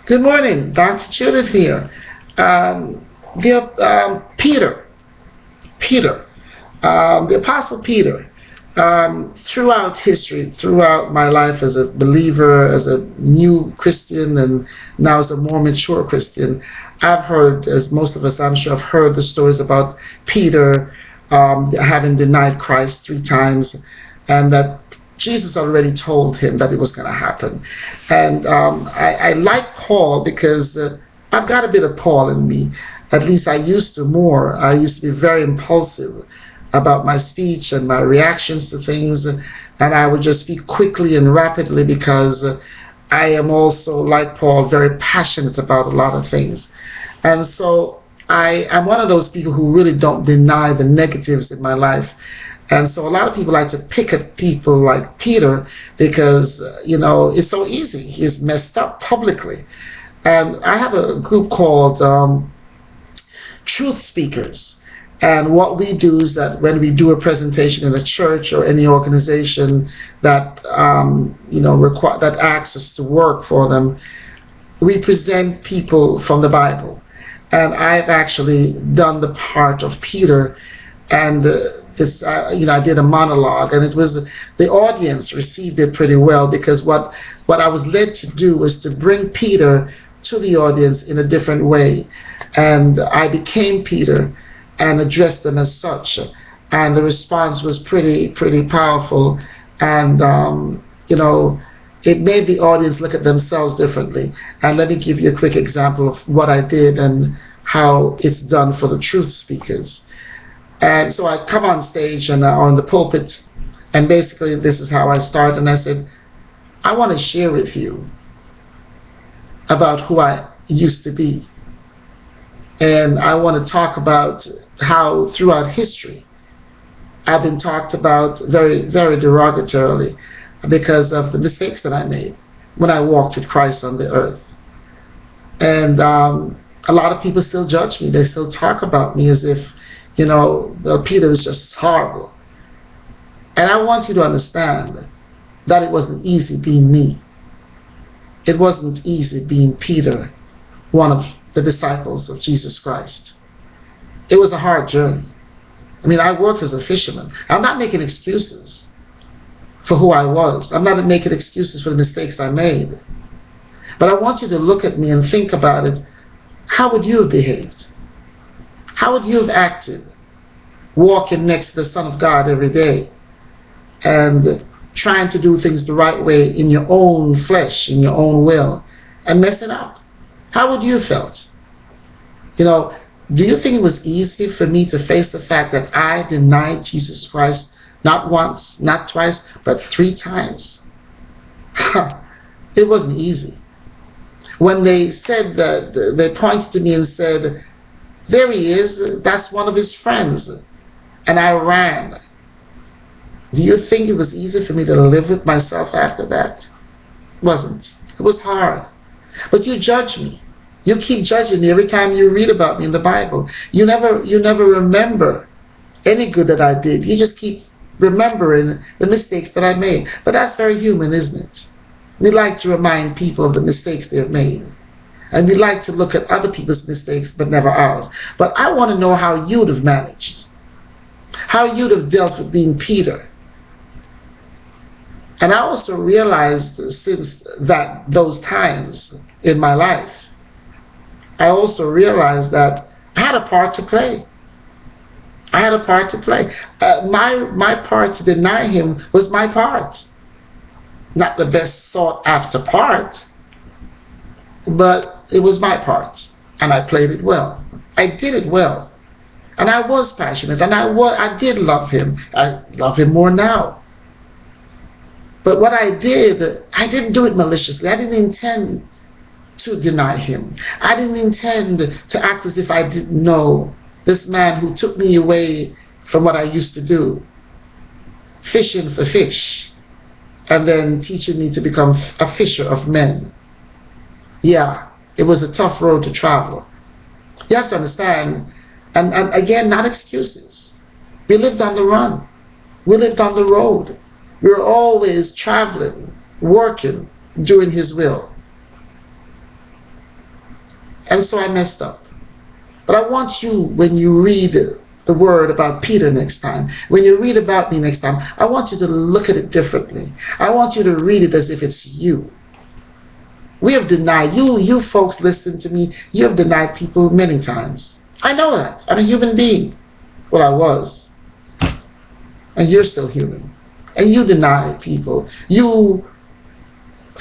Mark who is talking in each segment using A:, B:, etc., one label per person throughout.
A: Good morning, Dr. Judith here. Peter, the Apostle Peter, throughout history, throughout my life as a believer, as a new Christian, and now as a more mature Christian, I've heard, as most of us I'm sure have heard the stories about Peter having denied Christ 3 times, and that Jesus already told him that it was going to happen. And I like Paul because I've got a bit of Paul in me. At least I used to more. I used to be very impulsive about my speech and my reactions to things, and I would just speak quickly and rapidly because I am also, like Paul, very passionate about a lot of things. And so I'm one of those people who really don't deny the negatives in my life. And so a lot of people like to pick at people like Peter because, it's so easy. He's messed up publicly. And I have a group called Truth Speakers. And what we do is that when we do a presentation in a church or any organization that, that asks us to work for them, we present people from the Bible. And I've actually done the part of Peter, and I did a monologue, and it was the audience received it pretty well because what I was led to do was to bring Peter to the audience in a different way, and I became Peter and addressed them as such, and the response was pretty powerful, and it made the audience look at themselves differently. And let me give you a quick example of what I did and how it's done for the Truth Speakers. And so I come on stage and on the pulpit, and basically this is how I start, and I said, I want to share with you about who I used to be. And I want to talk about how throughout history I've been talked about very, very derogatorily because of the mistakes that I made when I walked with Christ on the earth. And a lot of people still judge me. They still talk about me as if, Peter was just horrible. And I want you to understand that it wasn't easy being me. It wasn't easy being Peter, one of the disciples of Jesus Christ. It was a hard journey. I worked as a fisherman. I'm not making excuses for who I was. I'm not making excuses for the mistakes I made. But I want you to look at me and think about it. How would you have behaved? How would you have acted walking next to the Son of God every day and trying to do things the right way in your own flesh, in your own will, and messing up? How would you have felt? Do you think it was easy for me to face the fact that I denied Jesus Christ not once, not twice, but 3 times? It wasn't easy. When they said that, they pointed to me and said, there he is, that's one of his friends. And I ran. Do you think it was easy for me to live with myself after that? It wasn't. It was hard. But you judge me. You keep judging me every time you read about me in the Bible. You never remember any good that I did. You just keep remembering the mistakes that I made. But that's very human, isn't it? We like to remind people of the mistakes they have made. And we like to look at other people's mistakes, but never ours. But I want to know how you'd have managed. How you'd have dealt with being Peter. And I also realized since those times in my life, I also realized that I had a part to play. I had a part to play. My part to deny him was my part. Not the best sought after part, but it was my part, and I played it well. I did it well, and I was passionate, and I did love him. I love him more now. But what I didn't do it maliciously. I didn't intend to deny him. I didn't intend to act as if I didn't know this man who took me away from what I used to do, fishing for fish, and then teaching me to become a fisher of men. Yeah, it was a tough road to travel. You have to understand, and again, not excuses. We lived on the run. We lived on the road. We were always traveling, working, doing his will. And so I messed up. But I want you, when you read the word about Peter next time, when you read about me next time, I want you to look at it differently. I want you to read it as if it's you. We have denied, you folks listen to me, you have denied people many times. I know that. I'm a human being. Well, I was. And you're still human. And you deny people. You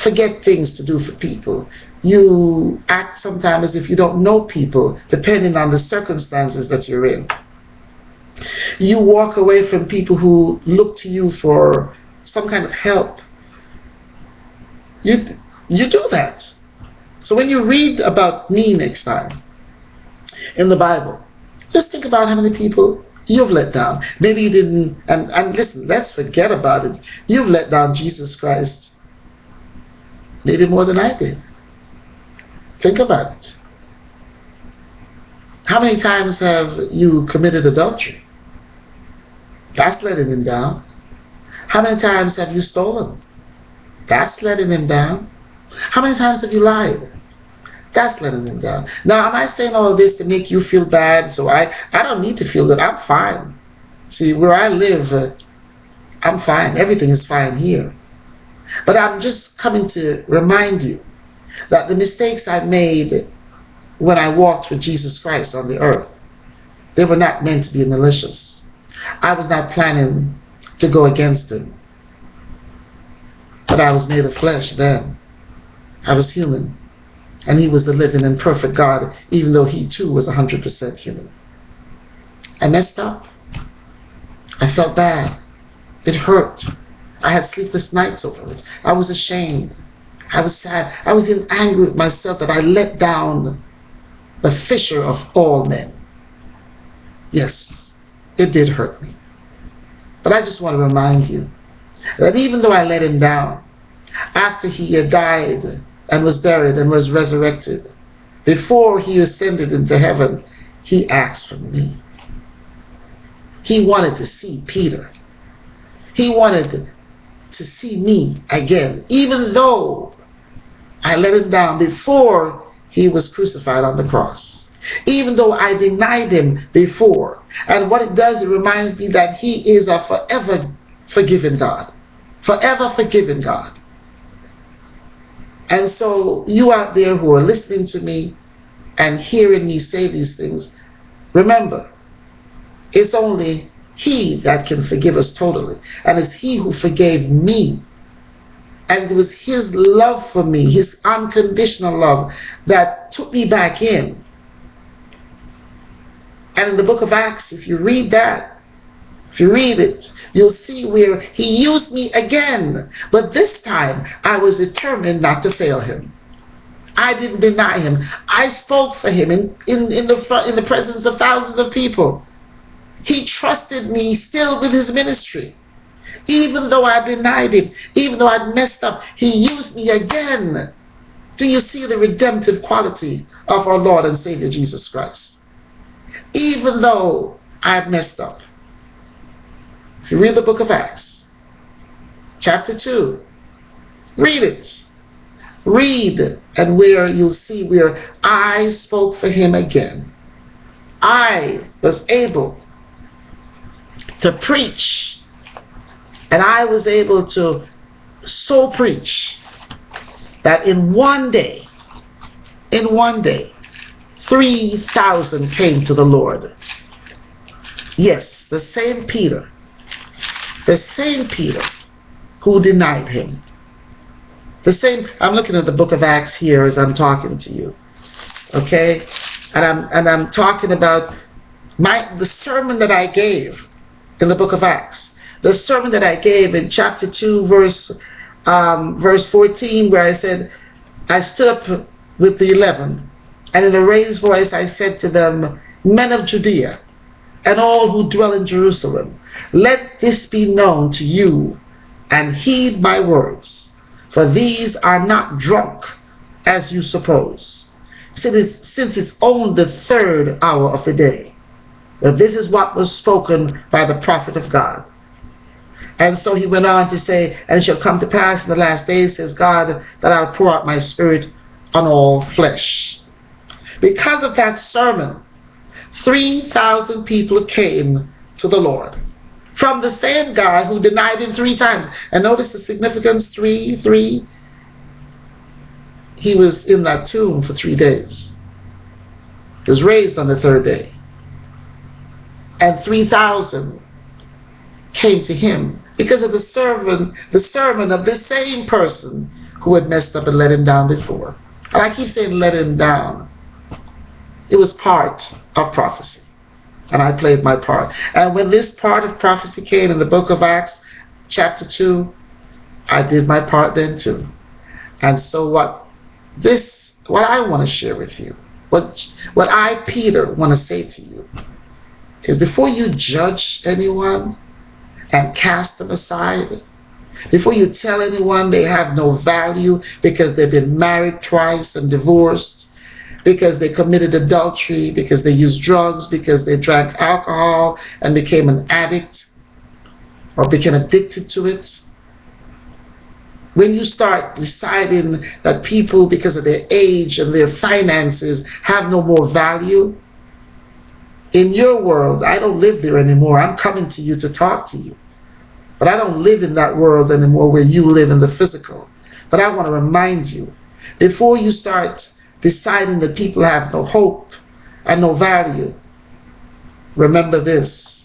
A: forget things to do for people. You act sometimes as if you don't know people, depending on the circumstances that you're in. You walk away from people who look to you for some kind of help. You do that. So when you read about me next time in the Bible, just think about how many people you've let down. Maybe you didn't, and listen, let's forget about it. You've let down Jesus Christ maybe more than I did. Think about it. How many times have you committed adultery? That's letting him down. How many times have you stolen? That's letting him down. How many times have you lied? That's letting him down. Now, am I saying all of this to make you feel bad? So I don't need to feel good. I'm fine. See, where I live, I'm fine. Everything is fine here. But I'm just coming to remind you that the mistakes I made when I walked with Jesus Christ on the earth, they were not meant to be malicious. I was not planning to go against him. But I was made of flesh then. I was human. And he was the living and perfect God, even though he too was 100% human. I messed up. I felt bad. It hurt. I had sleepless nights over it. I was ashamed. I was sad. I was in anger with myself that I let down the fisher of all men. Yes, it did hurt me. But I just want to remind you that even though I let him down, after he had died and was buried and was resurrected, before he ascended into heaven, he asked for me. He wanted to see Peter. He wanted to see me again, even though I let him down before he was crucified on the cross. Even though I denied him before. And what it does, it reminds me that he is a forever forgiven God. Forever forgiven God. And so you out there who are listening to me and hearing me say these things, remember, it's only he that can forgive us totally. And it's he who forgave me. And it was his love for me, his unconditional love, that took me back in. And in the book of Acts, if you read that, if you read it, you'll see where he used me again. But this time, I was determined not to fail him. I didn't deny him. I spoke for him in the presence of thousands of people. He trusted me still with his ministry. Even though I denied him, even though I'd messed up, he used me again. Do you see the redemptive quality of our Lord and Savior Jesus Christ? Even though I've messed up. If you read the book of Acts, chapter 2, read it. Read, and where you'll see where I spoke for him again. I was able to preach, and I was able to so preach that in one day, 3,000 came to the Lord. Yes, the same Peter who denied him. I'm looking at the book of Acts here as I'm talking to you. Okay? And I'm talking about the sermon that I gave in the book of Acts. The sermon that I gave in chapter 2, verse 14, where I said, I stood up with the 11, and in a raised voice I said to them, men of Judea, and all who dwell in Jerusalem, let this be known to you, and heed my words. For these are not drunk, as you suppose, since it's only the 3rd hour of the day. That this is what was spoken by the prophet of God. And so he went on to say, and it shall come to pass in the last days, says God, that I'll pour out my spirit on all flesh. Because of that sermon, 3,000 people came to the Lord. From the same guy who denied him 3 times. And notice the significance, 3. He was in that tomb for 3 days. He was raised on the 3rd day. And 3,000 came to him because of the sermon of the same person who had messed up and let him down before. And I keep saying let him down. It was part of prophecy. And I played my part. And when this part of prophecy came in the book of Acts, chapter 2, I did my part then too. And so what I want to share with you, what I, Peter, want to say to you, is before you judge anyone and cast them aside, before you tell anyone they have no value because they've been married twice and divorced, because they committed adultery, because they used drugs, because they drank alcohol and became an addict or became addicted to it, when you start deciding that people, because of their age and their finances, have no more value, in your world, I don't live there anymore. I'm coming to you to talk to you. But I don't live in that world anymore where you live in the physical. But I want to remind you, before you start deciding that people have no hope and no value, remember this.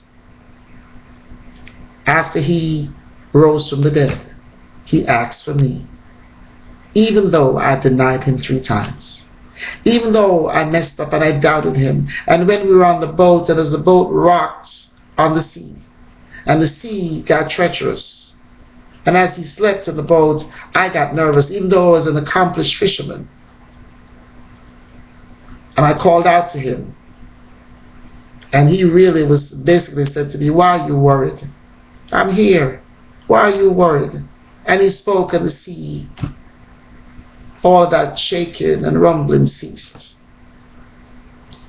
A: After he rose from the dead, he asked for me, even though I denied him 3 times. Even though I messed up and I doubted him. And when we were on the boat, and as the boat rocked on the sea, and the sea got treacherous, and as he slept in the boat, I got nervous, even though I was an accomplished fisherman. And I called out to him. And he really was basically said to me, why are you worried? I'm here. Why are you worried? And he spoke, and the sea, all that shaking and rumbling ceased.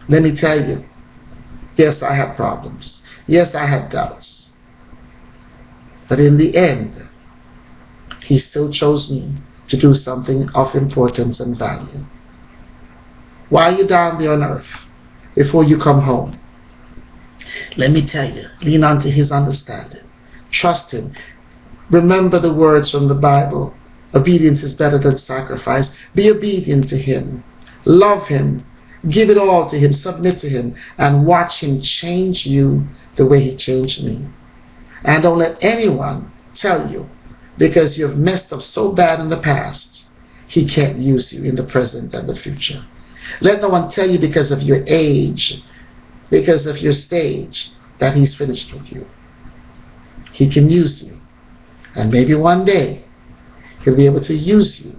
A: Let me tell you, yes, I had problems. Yes, I had doubts. But in the end, he still chose me to do something of importance and value. While you're down there on earth, before you come home, let me tell you, lean on to his understanding. Trust him. Remember the words from the Bible. Obedience is better than sacrifice. Be obedient to him. Love him. Give it all to him. Submit to him. And watch him change you the way he changed me. And don't let anyone tell you, because you've messed up so bad in the past, he can't use you in the present and the future. Let no one tell you because of your age, because of your stage, that he's finished with you. He can use you. And maybe one day, he'll be able to use you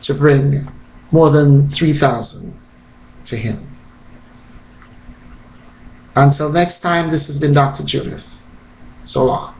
A: to bring more than 3,000 to him. Until next time, this has been Dr. Judith. So long.